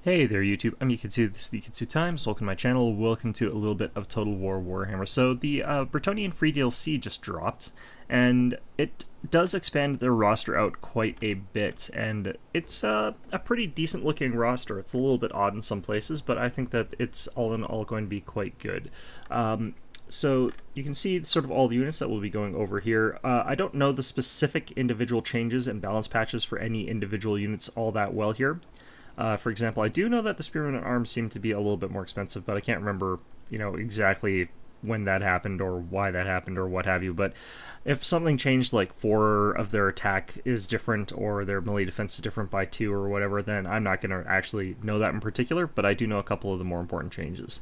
Hey there YouTube, I'm Yikitsu, this is the Yikitsu Times, welcome to my channel, welcome to a little bit of Total War Warhammer. So the Brettonian free DLC just dropped, and it does expand their roster out quite a bit, and it's a pretty decent looking roster. It's a little bit odd in some places, but I think that it's all in all going to be quite good. So you can see sort of all the units that we'll be going over here. I don't know the specific individual changes and balance patches for any individual units all that well here. For example, I do know that the Spearmen and Arms seem to be a little bit more expensive, but I can't remember, exactly when that happened or why that happened or what have you. But if something changed, like 4 of their attack is different or their melee defense is different by 2 or whatever, then I'm not going to actually know that in particular, but I do know a couple of the more important changes.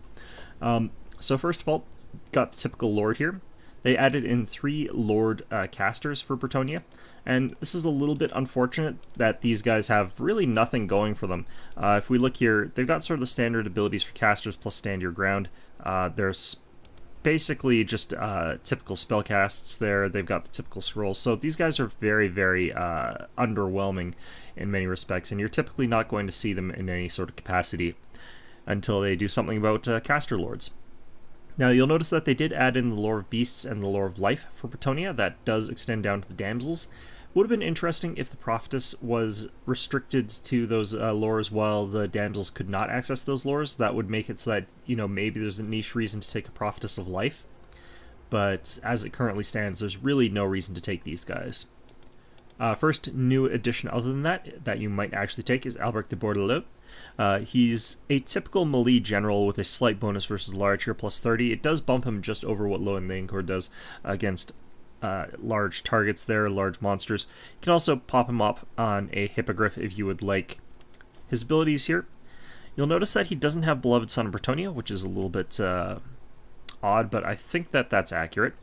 So first of all, got the typical Lord here. They added in 3 Lord casters for Brettonia. And this is a little bit unfortunate that these guys have really nothing going for them. If we look here, they've got sort of the standard abilities for casters plus stand your ground. There's basically just typical spell casts there. They've got the typical scrolls. So these guys are very, very underwhelming in many respects. And you're typically not going to see them in any sort of capacity until they do something about caster lords. Now you'll notice that they did add in the Lore of Beasts and the Lore of Life for Brettonia. That does extend down to the damsels. Would have been interesting if the prophetess was restricted to those lores while the damsels could not access those lores. That would make it so that, maybe there's a niche reason to take a prophetess of life. But as it currently stands, there's really no reason to take these guys. First new addition other than that you might actually take is Albrecht de Bordelot. He's a typical melee general with a slight bonus versus large here, plus 30. It does bump him just over what Lowen Leoncourt does against large targets there, large monsters. You can also pop him up on a hippogriff if you would like. His abilities here, you'll notice that he doesn't have Beloved Son of Brettonia, which is a little bit odd, but I think that that's accurate.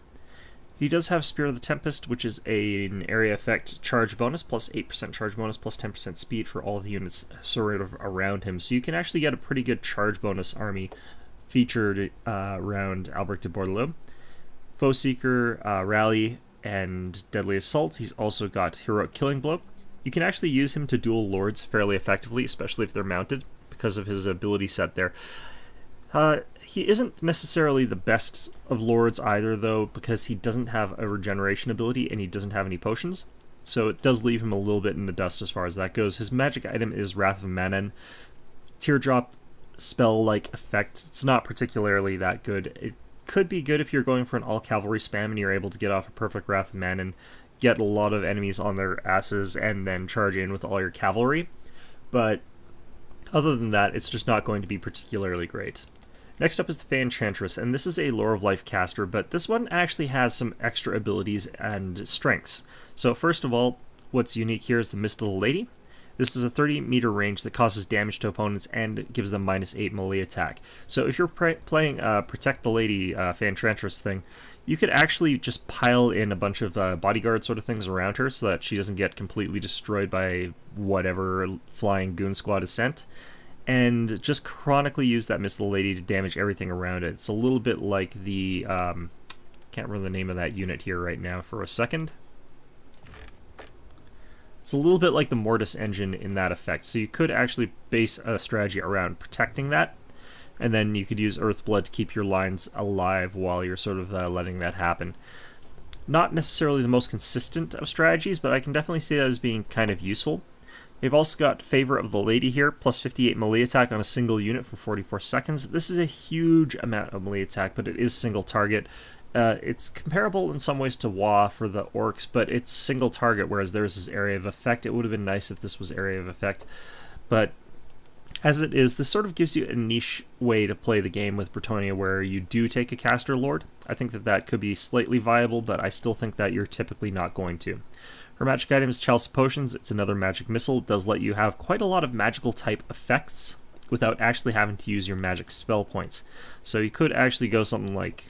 He does have Spear of the Tempest, which is an area effect charge bonus, plus 8% charge bonus, plus 10% speed for all the units sort of around him. So you can actually get a pretty good charge bonus army featured around Albrecht de Bordelot. Foe Seeker, Rally, and Deadly Assault. He's also got Heroic Killing Blow. You can actually use him to duel lords fairly effectively, especially if they're mounted, because of his ability set there. He isn't necessarily the best of lords either, though, because he doesn't have a regeneration ability and he doesn't have any potions. So it does leave him a little bit in the dust as far as that goes. His magic item is Wrath of Manan. Teardrop spell-like effect. It's not particularly that good. It could be good if you're going for an all-cavalry spam and you're able to get off a perfect Wrath of Manan, get a lot of enemies on their asses, and then charge in with all your cavalry. But other than that, it's just not going to be particularly great. Next up is the Fey Enchantress, and this is a Lore of Life caster, but this one actually has some extra abilities and strengths. So first of all, what's unique here is the Mist of the Lady. This is a 30-meter range that causes damage to opponents and gives them -8 melee attack. So if you're playing Protect the Lady Fey Enchantress thing, you could actually just pile in a bunch of bodyguard sort of things around her so that she doesn't get completely destroyed by whatever flying goon squad is sent. And just chronically use that Mist of the Lady to damage everything around it. It's a little bit like the, can't remember the name of that unit here right now for a second. It's a little bit like the Mortis engine in that effect. So you could actually base a strategy around protecting that, and then you could use Earthblood to keep your lines alive while you're sort of letting that happen. Not necessarily the most consistent of strategies, but I can definitely see that as being kind of useful. They've also got Favor of the Lady here, plus 58 melee attack on a single unit for 44 seconds. This is a huge amount of melee attack, but it is single target. It's comparable in some ways to WoW for the orcs, but it's single target, whereas there's this area of effect. It would have been nice if this was area of effect. But as it is, this sort of gives you a niche way to play the game with Brettonia where you do take a caster lord. I think that that could be slightly viable, but I still think that you're typically not going to. Her magic item is Chalice of Potions. It's another magic missile. It does let you have quite a lot of magical type effects without actually having to use your magic spell points. So you could actually go something like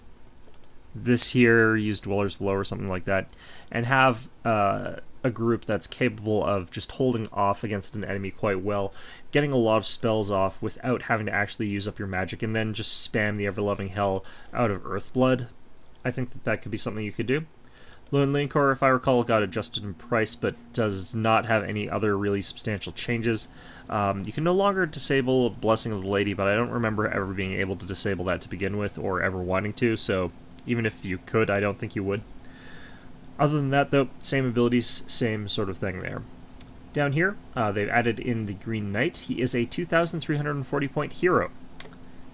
this here, use Dwellers Below or something like that, and have a group that's capable of just holding off against an enemy quite well, getting a lot of spells off without having to actually use up your magic, and then just spam the ever-loving hell out of Earthblood. I think that that could be something you could do. Lone Linkor, if I recall, got adjusted in price, but does not have any other really substantial changes. You can no longer disable Blessing of the Lady, but I don't remember ever being able to disable that to begin with, or ever wanting to, so even if you could, I don't think you would. Other than that, though, same abilities, same sort of thing there. Down here, they've added in the Green Knight. He is a 2,340 point hero.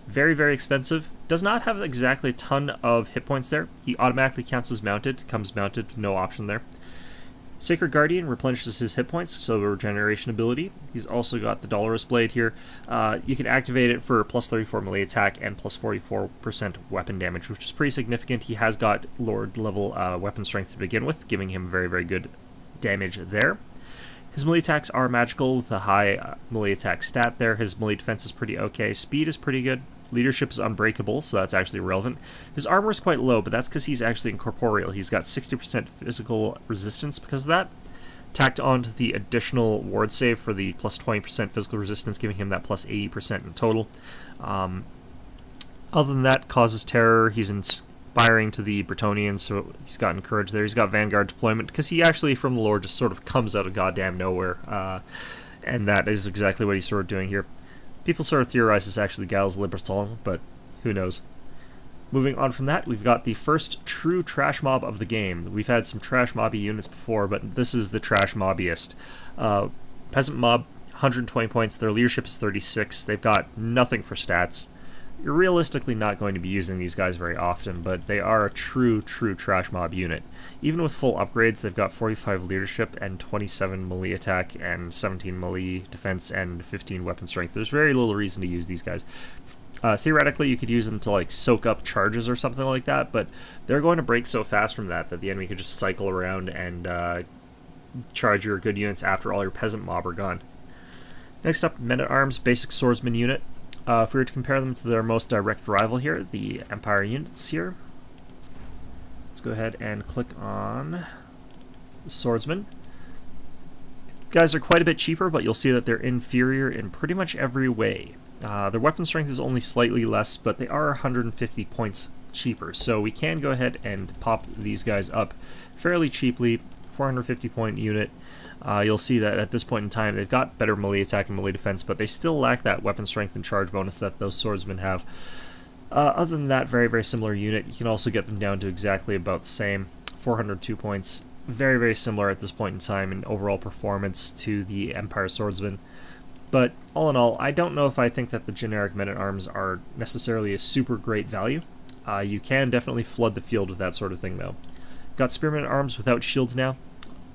Very, very expensive. Does not have exactly a ton of hit points there. He automatically counts as mounted, comes mounted, no option there. Sacred Guardian replenishes his hit points, so a regeneration ability. He's also got the Dolorous Blade here. You can activate it for plus 34 melee attack and plus 44% weapon damage, which is pretty significant. He has got Lord level weapon strength to begin with, giving him very, very good damage there. His melee attacks are magical with a high melee attack stat there. His melee defense is pretty okay. Speed is pretty good. Leadership is unbreakable, so that's actually relevant. His armor is quite low, but that's because he's actually incorporeal. He's got 60% physical resistance because of that. Tacked on to the additional ward save for the plus 20% physical resistance, giving him that plus 80% in total. Other than that, causes terror. He's inspiring to the Brettonians, so he's got encourage there. He's got Vanguard deployment, because he actually, from the lore, just sort of comes out of goddamn nowhere. And that is exactly what he's sort of doing here. People sort of theorize it's actually Gals Libertal, but who knows. Moving on from that, we've got the first true trash mob of the game. We've had some trash mobby units before, but this is the trash mobbiest. Peasant mob, 120 points. Their leadership is 36. They've got nothing for stats. You're realistically not going to be using these guys very often, but they are a true trash mob unit. Even with full upgrades, they've got 45 leadership and 27 melee attack and 17 melee defense and 15 weapon strength. There's very little reason to use these guys. Theoretically, you could use them to like soak up charges or something like that, but they're going to break so fast from that the enemy could just cycle around and charge your good units after all your peasant mob are gone. Next up, Men-at-Arms, basic swordsman unit. If we were to compare them to their most direct rival here, the Empire units here, let's go ahead and click on the swordsman. These guys are quite a bit cheaper, but you'll see that they're inferior in pretty much every way. Their weapon strength is only slightly less, but they are 150 points cheaper, so we can go ahead and pop these guys up fairly cheaply. 450 point unit. You'll see that at this point in time they've got better melee attack and melee defense, but they still lack that weapon strength and charge bonus that those swordsmen have. Other than that, very, very similar unit. You can also get them down to exactly about the same. 402 points. Very, very similar at this point in time in overall performance to the Empire swordsman. But all in all, I don't know if I think that the generic Men-at-Arms are necessarily a super great value. You can definitely flood the field with that sort of thing, though. Got Spearmen at Arms without shields now.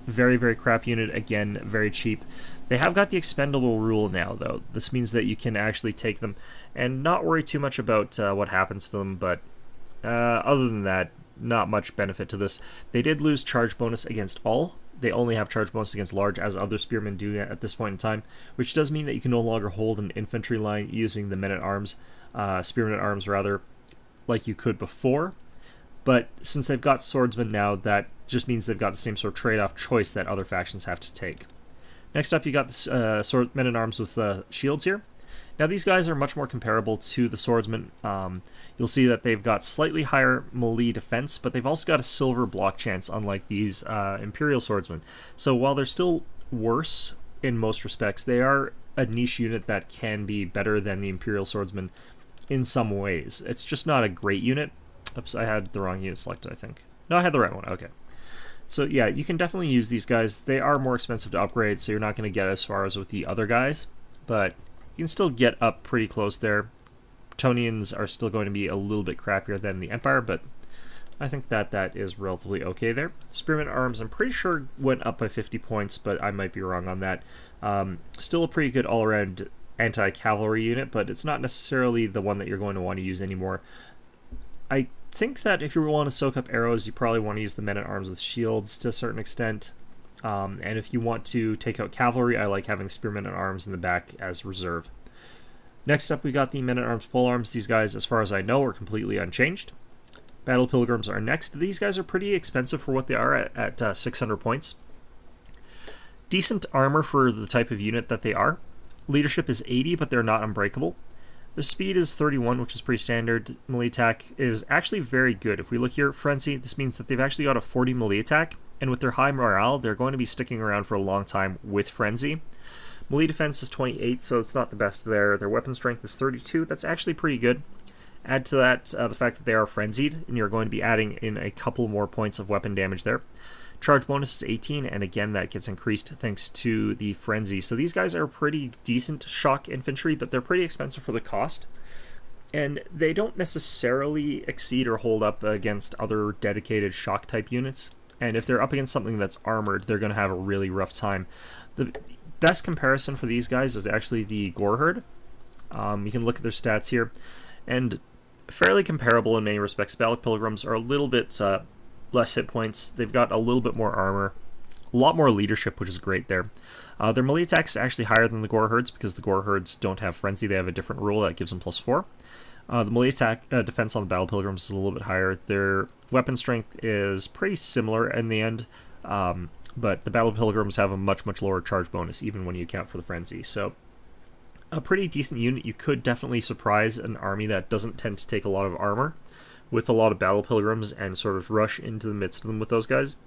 Very, very crap unit. Again, very cheap. They have got the expendable rule now, though. This means that you can actually take them and not worry too much about what happens to them, but other than that, not much benefit to this. They did lose charge bonus against all. They only have charge bonus against large, as other spearmen do at this point in time, which does mean that you can no longer hold an infantry line using the Men-at-Arms, Spearmen at Arms rather, like you could before. But since they've got swordsmen now, that just means they've got the same sort of trade-off choice that other factions have to take. Next up, you got the Men-at-Arms with shields here. Now, these guys are much more comparable to the swordsmen. You'll see that they've got slightly higher melee defense, but they've also got a silver block chance, unlike these Imperial swordsmen. So while they're still worse in most respects, they are a niche unit that can be better than the Imperial swordsmen in some ways. It's just not a great unit. Oops, I had the wrong unit selected, I think. No, I had the right one. Okay. So yeah, you can definitely use these guys. They are more expensive to upgrade, so you're not going to get as far as with the other guys, but you can still get up pretty close there. Brettonians are still going to be a little bit crappier than the Empire, but I think that that is relatively okay there. Spearmen Arms, I'm pretty sure went up by 50 points, but I might be wrong on that. Still a pretty good all-around anti-cavalry unit, but it's not necessarily the one that you're going to want to use anymore. I think that if you want to soak up arrows, you probably want to use the Men-at-Arms with shields to a certain extent. And if you want to take out cavalry, I like having Spearmen at Arms in the back as reserve. Next up, we got the Men-at-Arms polearms. These guys, as far as I know, are completely unchanged. Battle Pilgrims are next. These guys are pretty expensive for what they are at 600 points. Decent armor for the type of unit that they are. Leadership is 80, but they're not unbreakable. The speed is 31, which is pretty standard. Melee attack is actually very good. If we look here at Frenzy, this means that they've actually got a 40 melee attack, and with their high morale, they're going to be sticking around for a long time with Frenzy. Melee defense is 28, so it's not the best there. Their weapon strength is 32. That's actually pretty good. Add to that the fact that they are frenzied, and you're going to be adding in a couple more points of weapon damage there. Charge bonus is 18, and again that gets increased thanks to the frenzy. So these guys are pretty decent shock infantry, but they're pretty expensive for the cost. And they don't necessarily exceed or hold up against other dedicated shock type units. And if they're up against something that's armored, they're going to have a really rough time. The best comparison for these guys is actually the Gore Herd. You can look at their stats here, and fairly comparable in many respects. Battle Pilgrims are a little bit less hit points. They've got a little bit more armor, a lot more leadership, which is great there. Their melee attack is actually higher than the Gore Herds because the Gore Herds don't have Frenzy. They have a different rule that gives them +4. The melee attack defense on the Battle Pilgrims is a little bit higher. Their weapon strength is pretty similar in the end, but the Battle Pilgrims have a much lower charge bonus even when you account for the Frenzy. So a pretty decent unit. You could definitely surprise an army that doesn't tend to take a lot of armor with a lot of Battle Pilgrims and sort of rush into the midst of them with those guys.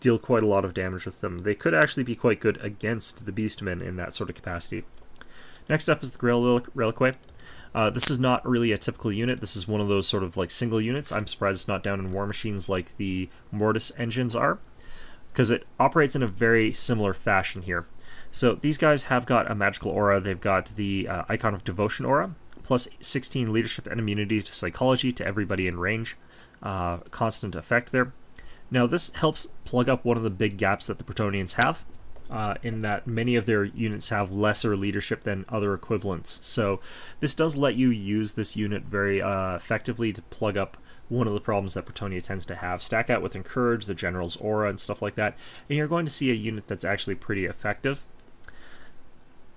Deal quite a lot of damage with them. They could actually be quite good against the Beastmen in that sort of capacity. Next up is the Grail Reliquary. This is not really a typical unit. This is one of those sort of like single units. I'm surprised it's not down in War Machines like the Mortis engines are, because it operates in a very similar fashion here. So these guys have got a magical aura. They've got the Icon of Devotion aura, plus 16 leadership and immunity to psychology to everybody in range. Constant effect there. Now this helps plug up one of the big gaps that the Brettonians have, in that many of their units have lesser leadership than other equivalents. So this does let you use this unit very effectively to plug up one of the problems that Brettonia tends to have. Stack out with Encourage, the General's Aura, and stuff like that, and you're going to see a unit that's actually pretty effective.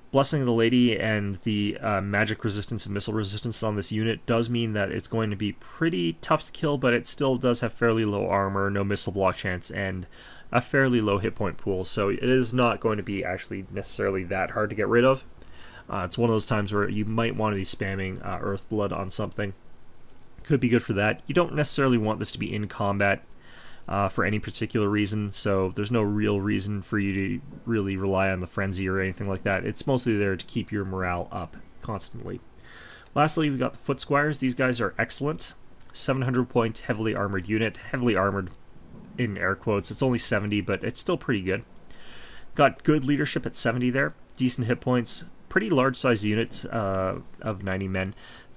Blessing of the Lady and the magic resistance and missile resistance on this unit does mean that it's going to be pretty tough to kill, but it still does have fairly low armor, no missile block chance, and a fairly low hit point pool, so it is not going to be actually necessarily that hard to get rid of. It's one of those times where you might want to be spamming Earthblood on something. Could be good for that. You don't necessarily want this to be in combat for any particular reason, so there's no real reason for you to really rely on the Frenzy or anything like that. It's mostly there to keep your morale up constantly. Lastly, we've got the Foot Squires. These guys are excellent. 700 point heavily armored unit. Heavily armored in air quotes. It's only 70, but it's still pretty good. Got good leadership at 70 there. Decent hit points. Pretty large size unit of 90 men.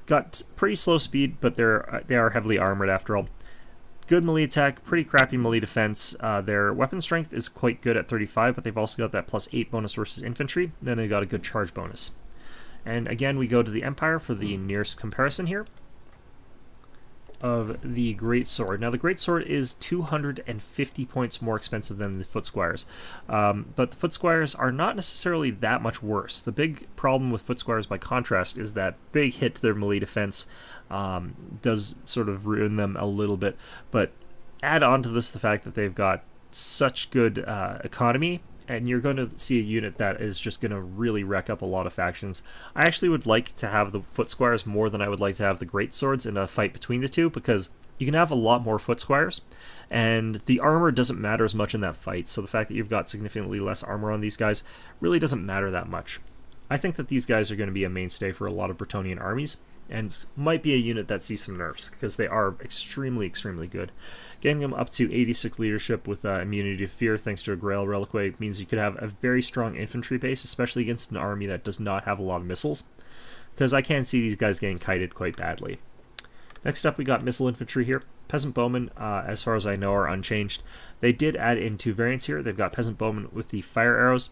Got pretty slow speed, but they are heavily armored after all. Good melee attack, pretty crappy melee defense. Their weapon strength is quite good at 35, but they've also got that +8 bonus versus infantry. Then they got a good charge bonus. And again, we go to the Empire for the nearest comparison here of the Great Sword. Now, the Great Sword is 250 points more expensive than the Foot Squires, but the Foot Squires are not necessarily that much worse. The big problem with Foot Squires, by contrast, is that big hit to their melee defense does sort of ruin them a little bit, but add on to this the fact that they've got such good economy, and you're going to see a unit that is just going to really wreck up a lot of factions. I actually would like to have the Foot Squires more than I would like to have the Great Swords in a fight between the two, because you can have a lot more Foot Squires, and the armor doesn't matter as much in that fight, so the fact that you've got significantly less armor on these guys really doesn't matter that much. I think that these guys are going to be a mainstay for a lot of Brettonian armies, and might be a unit that sees some nerfs, because they are extremely good. Getting them up to 86 leadership with immunity to fear thanks to a Grail Reliquary means you could have a very strong infantry base, especially against an army that does not have a lot of missiles, because I can see these guys getting kited quite badly. Next up, we got missile infantry here. Peasant Bowmen, as far as I know, are unchanged. They did add in 2 variants here. They've got Peasant Bowmen with the fire arrows,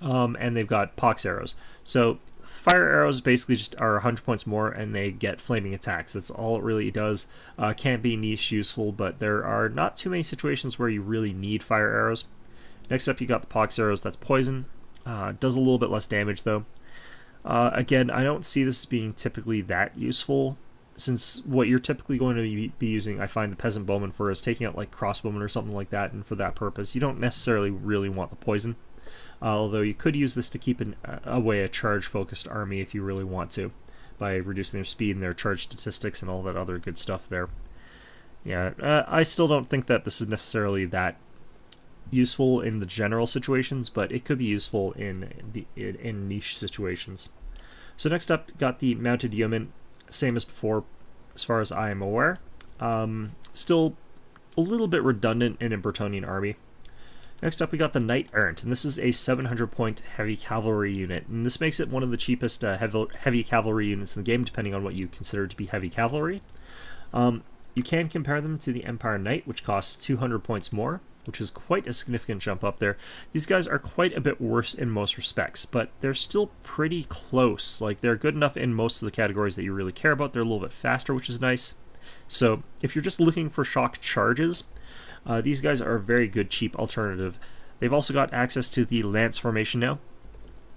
and they've got pox arrows. So fire arrows basically just are 100 points more, and they get flaming attacks. That's all it really does. Can be niche useful, but there are not too many situations where you really need fire arrows. Next up, you got the pox arrows. That's poison. Does a little bit less damage, though. Again, I don't see this as being typically that useful, since what you're typically going to be using, I find the Peasant Bowman for, is taking out like crossbowmen or something like that, and for that purpose, you don't necessarily really want the poison. Although you could use this to keep away a charge-focused army if you really want to. by reducing their speed and their charge statistics and all that other good stuff there. Yeah, I still don't think that this is necessarily that useful in the general situations, but it could be useful in niche situations. So next up, got the Mounted Yeoman, same as before, as far as I am aware. Still a little bit redundant in a Brettonian army. Next up, we got the Nightearned, and this is a 700-point heavy cavalry unit, and this makes it one of the cheapest heavy cavalry units in the game, depending on what you consider to be heavy cavalry. You can compare them to the Empire Knight, which costs 200 points more, which is quite a significant jump up there. These guys are quite a bit worse in most respects, but they're still pretty close. Like, they're good enough in most of the categories that you really care about. They're a little bit faster, which is nice. So if you're just looking for shock charges, these guys are a very good cheap alternative. They've also got access to the Lance formation now.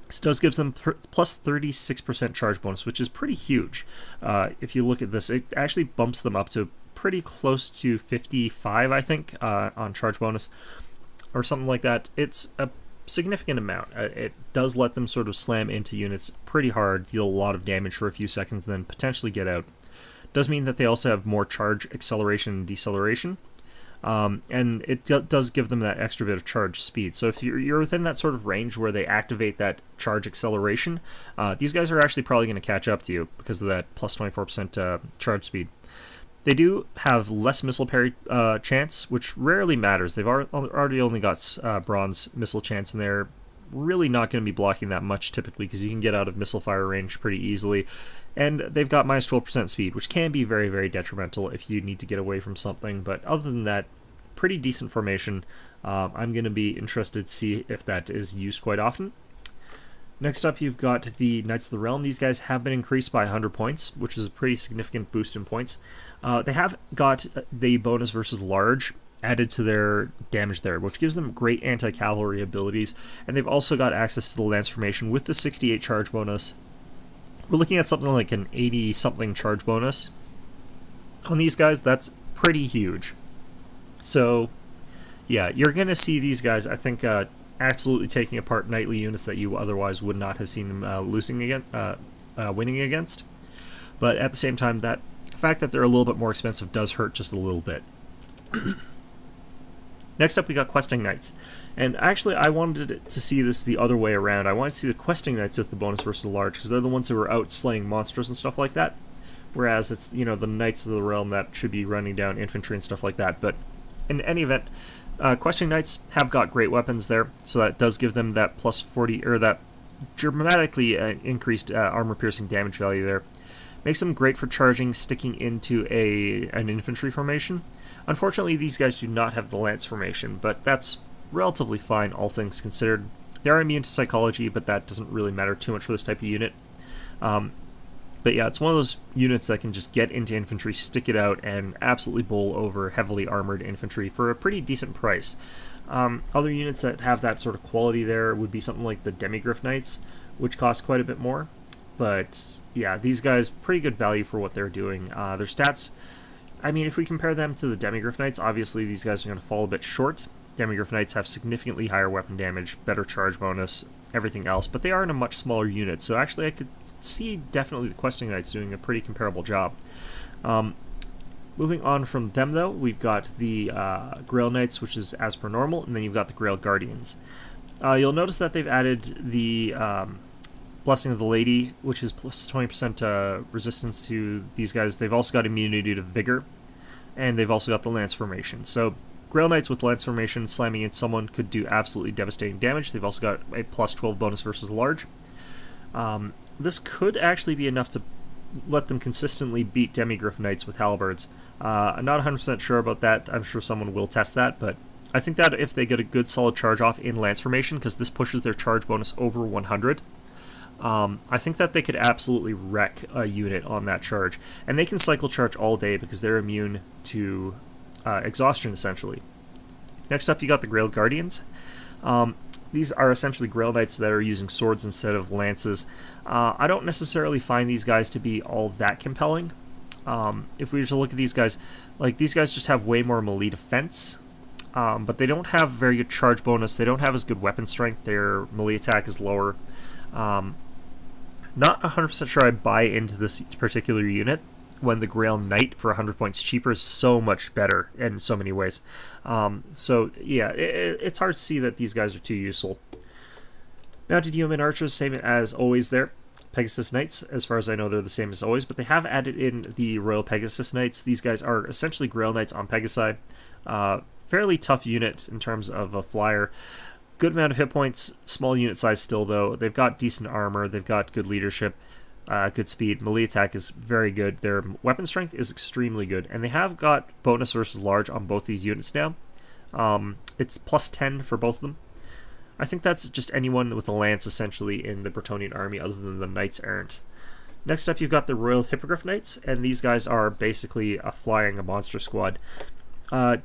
This does give them plus 36% charge bonus, which is pretty huge. If you look at this, it actually bumps them up to pretty close to 55, I think, on charge bonus, or something like that. It's a significant amount. It does let them sort of slam into units pretty hard, deal a lot of damage for a few seconds, and then potentially get out. Does mean that they also have more charge acceleration and deceleration, and it does give them that extra bit of charge speed. So if you're within that sort of range where they activate that charge acceleration, these guys are actually probably going to catch up to you because of that plus 24% charge speed. They do have less missile parry chance, which rarely matters. They've already only got bronze missile chance, and they're really not going to be blocking that much typically because you can get out of missile fire range pretty easily. And they've got minus 12% speed, which can be very, very detrimental if you need to get away from something. But other than that, pretty decent formation. I'm going to be interested to see if that is used quite often. Next up, you've got the Knights of the Realm. These guys have been increased by 100 points, which is a pretty significant boost in points. They have got the bonus versus large added to their damage there, which gives them great anti-cavalry abilities, and they've also got access to the Lance formation with the 68 charge bonus. We're looking at something like an 80-something charge bonus. On these guys, that's pretty huge. So, yeah, you're going to see these guys, I think, absolutely taking apart knightly units that you otherwise would not have seen them winning against. But at the same time, that fact that they're a little bit more expensive does hurt just a little bit. Next up, we got Questing Knights. And actually, I wanted to see this the other way around. I wanted to see the Questing Knights with the bonus versus large, because they're the ones who are out slaying monsters and stuff like that. Whereas it's, the Knights of the Realm that should be running down infantry and stuff like that. But in any event, Questing Knights have got great weapons there, so that does give them that plus 40, or that dramatically increased armor-piercing damage value there. Makes them great for charging, sticking into an infantry formation. Unfortunately, these guys do not have the Lance formation, but that's relatively fine, all things considered. They are immune to psychology, but that doesn't really matter too much for this type of unit. But yeah, it's one of those units that can just get into infantry, stick it out, and absolutely bowl over heavily armored infantry for a pretty decent price. Other units that have that sort of quality there would be something like the Demigryph Knights, which cost quite a bit more. But yeah, these guys, pretty good value for what they're doing. Their stats, I mean, if we compare them to the Demigryph Knights, obviously these guys are going to fall a bit short. Demigryph Knights have significantly higher weapon damage, better charge bonus, everything else, but they are in a much smaller unit, so actually I could see definitely the Questing Knights doing a pretty comparable job. Moving on from them, though, we've got the Grail Knights, which is as per normal, and then you've got the Grail Guardians. You'll notice that they've added the Blessing of the Lady, which is plus 20% resistance to these guys. They've also got immunity to Vigor, and they've also got the Lance formation. So Grail Knights with Lance formation slamming into someone could do absolutely devastating damage. They've also got a plus 12 bonus versus large. This could actually be enough to let them consistently beat Demigryph Knights with halberds. I'm not 100% sure about that. I'm sure someone will test that, but I think that if they get a good solid charge off in Lance formation, because this pushes their charge bonus over 100, I think that they could absolutely wreck a unit on that charge. And they can cycle charge all day because they're immune to exhaustion, essentially. Next up, you got the Grail Guardians. These are essentially Grail Knights that are using swords instead of lances. I don't necessarily find these guys to be all that compelling. If we were to look at these guys, these guys just have way more melee defense, but they don't have very good charge bonus. They don't have as good weapon strength. Their melee attack is lower. Not 100% sure I buy into this particular unit when the Grail Knight for 100 points cheaper is so much better in so many ways. So yeah, it's hard to see that these guys are too useful. Mounted Yeoman Archers, same as always there. Pegasus Knights, as far as I know, they're the same as always, but they have added in the Royal Pegasus Knights. These guys are essentially Grail Knights on Pegasi. Fairly tough unit in terms of a flyer. Good amount of hit points, small unit size still though. They've got decent armor, they've got good leadership, good speed. Melee attack is very good. Their weapon strength is extremely good, and they have got bonus versus large on both these units now. It's plus 10 for both of them. I think that's just anyone with a lance essentially in the Brettonian army other than the Nightearned. Next up you've got the Royal Hippogriff Knights, and these guys are basically a monster squad.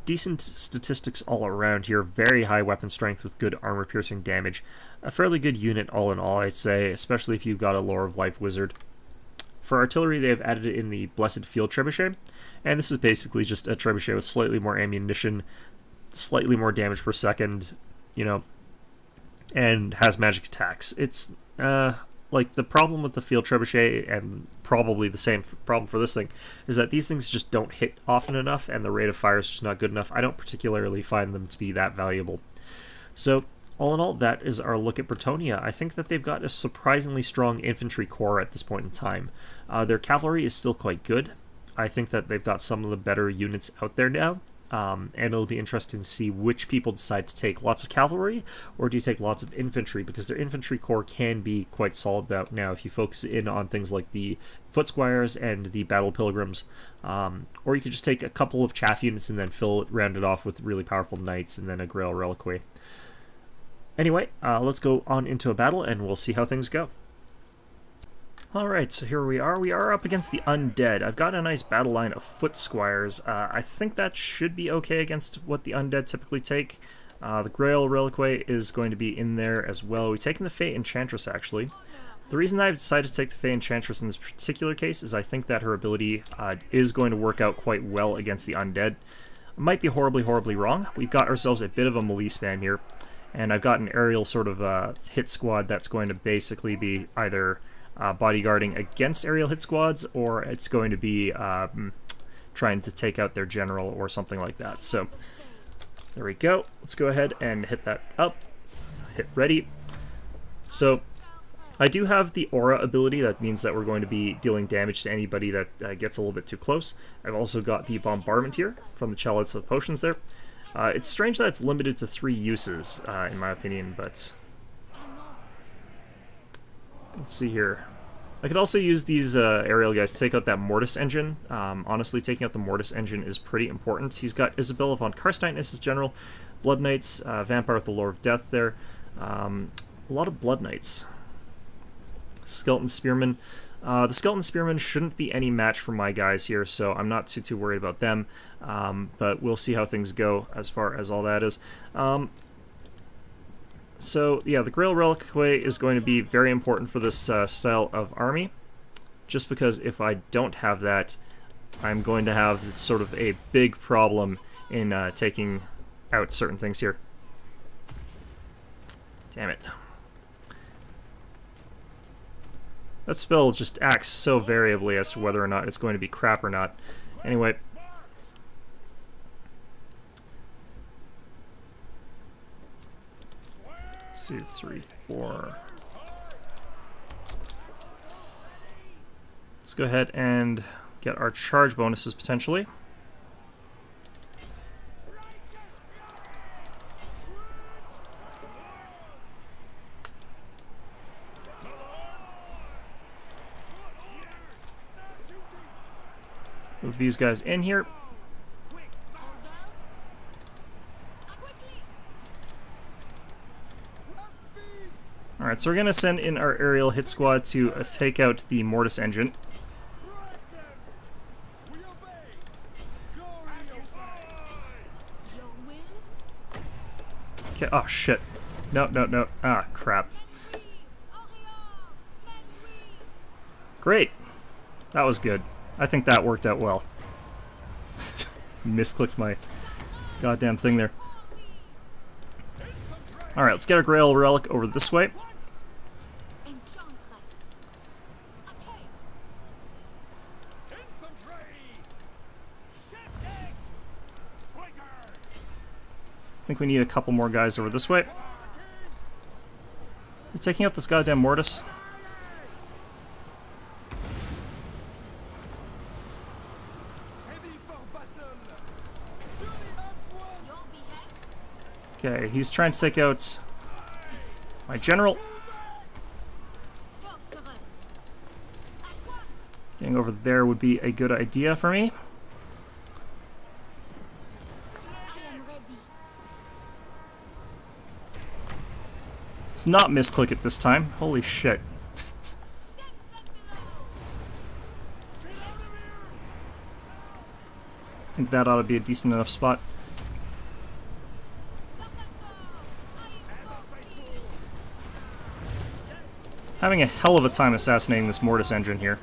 Decent statistics all around here, very high weapon strength with good armor piercing damage. A fairly good unit all in all, I'd say, especially if you've got a Lore of Life wizard. For artillery they have added in the Blessed Field Trebuchet, and this is basically just a trebuchet with slightly more ammunition, slightly more damage per second, you know, and has magic attacks. It's like the problem with the field trebuchet, and probably the same problem for this thing, is that these things just don't hit often enough and the rate of fire is just not good enough. I don't particularly find them to be that valuable. So all in all, that is our look at Brettonia. I think that they've got a surprisingly strong infantry core at this point in time. Their cavalry is still quite good. I think that they've got some of the better units out there now. And it'll be interesting to see which people decide to take lots of cavalry or do you take lots of infantry, because their infantry core can be quite solid out now if you focus in on things like the foot squires and the battle pilgrims, or you could just take a couple of chaff units and then round it off with really powerful knights and then a grail reliquary. Anyway, let's go on into a battle and we'll see how things go. Alright, so here we are. We are up against the Undead. I've got a nice battle line of foot squires. I think that should be okay against what the Undead typically take. The Grail Reliquary is going to be in there as well. We've taken the Fey Enchantress, actually. The reason I've decided to take the Fey Enchantress in this particular case is I think that her ability is going to work out quite well against the Undead. I might be horribly, horribly wrong. We've got ourselves a bit of a melee spam here, and I've got an aerial sort of hit squad that's going to basically be either bodyguarding against aerial hit squads, or it's going to be trying to take out their general or something like that. So there we go. Let's go ahead and hit that up. Hit ready. So I do have the aura ability. That means that we're going to be dealing damage to anybody that gets a little bit too close. I've also got the bombardment here from the Chalice of Potions there. It's strange that it's limited to 3 uses, in my opinion, but let's see here. I could also use these aerial guys to take out that Mortis engine. Honestly, taking out the Mortis engine is pretty important. He's got Isabella von Karstein as his general, Blood Knights, Vampire with the Lore of Death there. A lot of Blood Knights. Skeleton Spearmen. The Skeleton Spearmen shouldn't be any match for my guys here, so I'm not too worried about them. But we'll see how things go as far as all that is. So yeah, the Grail Reliquary is going to be very important for this style of army, just because if I don't have that, I'm going to have sort of a big problem in taking out certain things here. Damn it. That spell just acts so variably as to whether or not it's going to be crap or not. Anyway. 2, 3, 4. Let's go ahead and get our charge bonuses potentially. Move these guys in here. Alright, so we're going to send in our aerial hit squad to take out the Mortis engine. Okay, oh shit. No. Ah, crap. Great. That was good. I think that worked out well. Misclicked my goddamn thing there. Alright, let's get our Grail Relic over this way. I think we need a couple more guys over this way. We're taking out this goddamn mortis. Okay, he's trying to take out my general. Getting over there would be a good idea for me. Let's not misclick it this time. Holy shit. I think that ought to be a decent enough spot. Having a hell of a time assassinating this mortis engine here.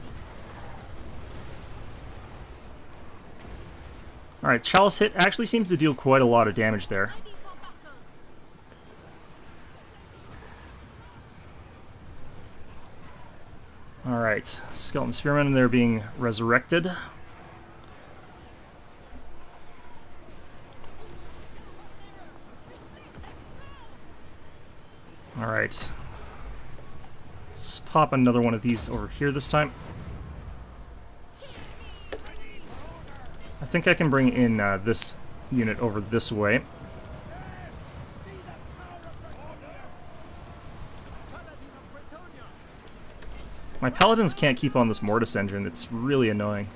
Alright, Chalice hit actually seems to deal quite a lot of damage there. Alright, Skeleton Spearmen, they're being resurrected. Alright. Let's pop another one of these over here this time. I think I can bring in this unit over this way. My paladins can't keep on this mortis engine, it's really annoying.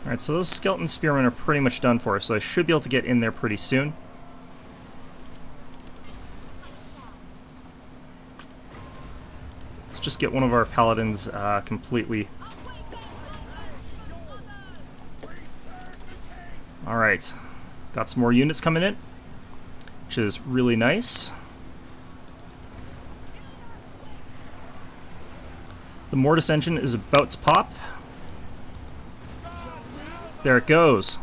Alright, so those skeleton spearmen are pretty much done for, so I should be able to get in there pretty soon. Let's just get one of our paladins completely. Alright, got some more units coming in, which is really nice. The mortis engine is about to pop. There it goes.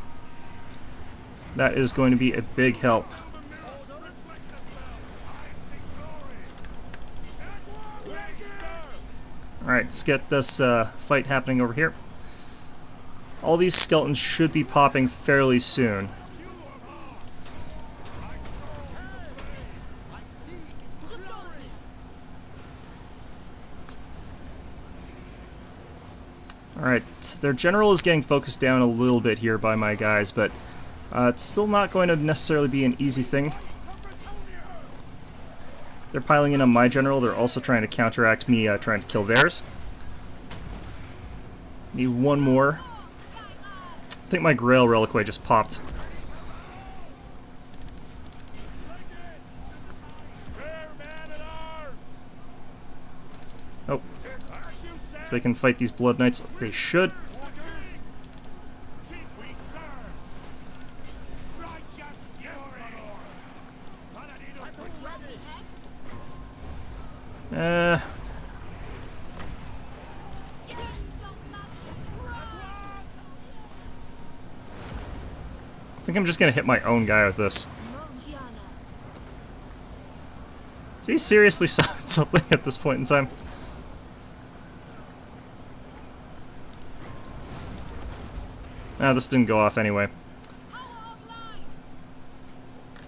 That is going to be a big help. Alright, let's get this fight happening over here. All these skeletons should be popping fairly soon. Alright, their general is getting focused down a little bit here by my guys, but it's still not going to necessarily be an easy thing. They're piling in on my general, they're also trying to counteract me trying to kill theirs. Need one more. I think my grail reliquary just popped. Oh. If they can fight these blood knights, they should. I think I'm just gonna hit my own guy with this. Did he seriously summon something at this point in time? Ah, this didn't go off anyway.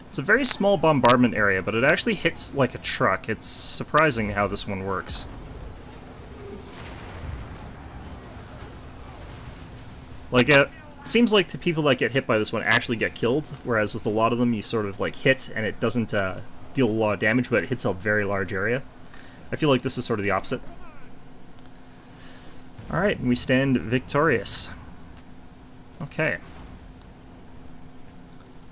It's a very small bombardment area, but it actually hits like a truck. It's surprising how this one works. Like, it seems like the people that get hit by this one actually get killed, whereas with a lot of them you sort of like hit and it doesn't deal a lot of damage, but it hits a very large area. I feel like this is sort of the opposite. Alright, we stand victorious. Okay.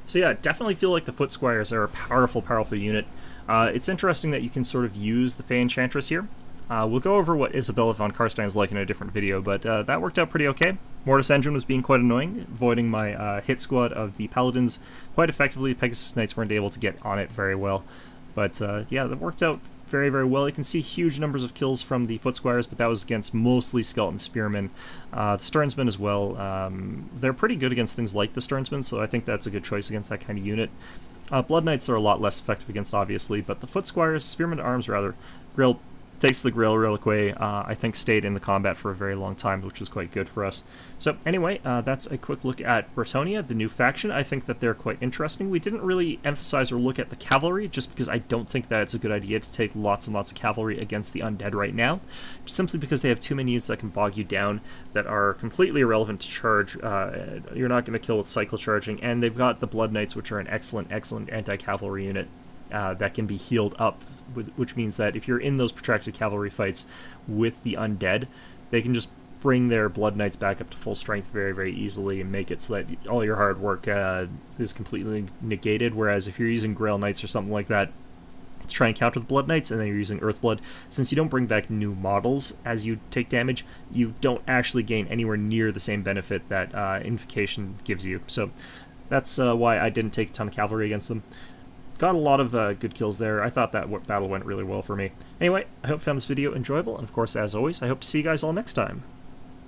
So yeah, definitely feel like the Foot Squires are a powerful, powerful unit. It's interesting that you can sort of use the Fey Enchantress here. We'll go over what Isabella von Karstein is like in a different video, but that worked out pretty okay. Mortis Engine was being quite annoying, avoiding my hit squad of the Paladins quite effectively. Pegasus Knights weren't able to get on it very well. But yeah, that worked out very, very well. You can see huge numbers of kills from the Foot Squires, but that was against mostly Skeleton Spearmen. The Sternsmen as well. They're pretty good against things like the Sternsmen, so I think that's a good choice against that kind of unit. Blood Knights are a lot less effective against, obviously, but the Foot Squires, Spearmen at Arms rather, Grail, thanks to the Grail Reliquary, I think stayed in the combat for a very long time, which was quite good for us. So anyway, that's a quick look at Brettonia, the new faction. I think that they're quite interesting. We didn't really emphasize or look at the cavalry, just because I don't think that it's a good idea to take lots and lots of cavalry against the Undead right now, simply because they have too many units that can bog you down that are completely irrelevant to charge. You're not going to kill with cycle charging, and they've got the Blood Knights, which are an excellent anti-cavalry unit that can be healed up, which means that if you're in those protracted cavalry fights with the Undead, they can just bring their Blood Knights back up to full strength very, very easily and make it so that all your hard work is completely negated, whereas if you're using Grail Knights or something like that to try and counter the Blood Knights, and then you're using Earthblood, since you don't bring back new models as you take damage, you don't actually gain anywhere near the same benefit that Invocation gives you. So that's why I didn't take a ton of cavalry against them. Got a lot of good kills there. I thought that battle went really well for me. Anyway, I hope you found this video enjoyable, and of course, as always, I hope to see you guys all next time.